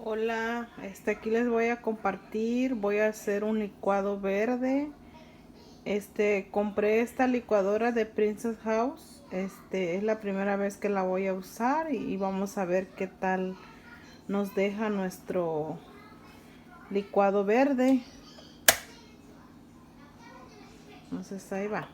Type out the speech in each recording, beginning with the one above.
Hola, aquí les voy a compartir, voy a hacer un licuado verde. Compré esta licuadora de Princess House. Es la primera vez que la voy a usar y vamos a ver qué tal nos deja nuestro licuado verde. Entonces ahí va.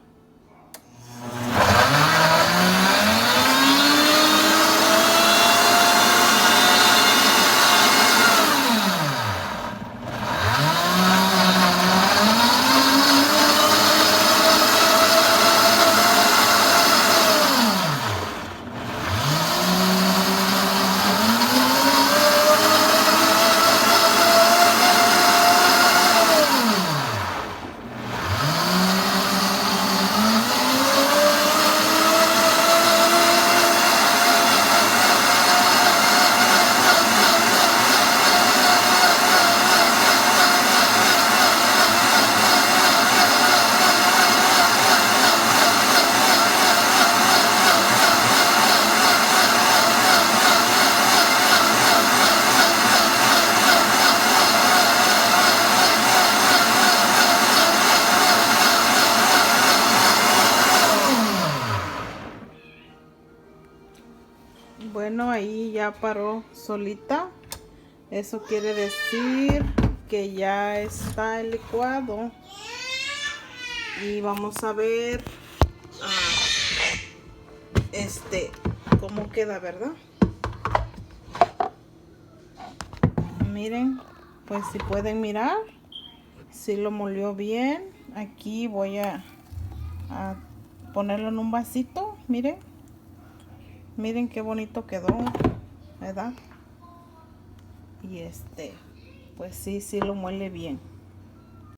Bueno, ahí ya paró solita. Eso quiere decir que ya está el licuado. Y vamos a ver cómo queda, ¿verdad? Miren, pues si pueden mirar, si lo molió bien. Aquí voy a ponerlo en un vasito. Miren qué bonito quedó, ¿verdad? Y pues sí lo muele bien.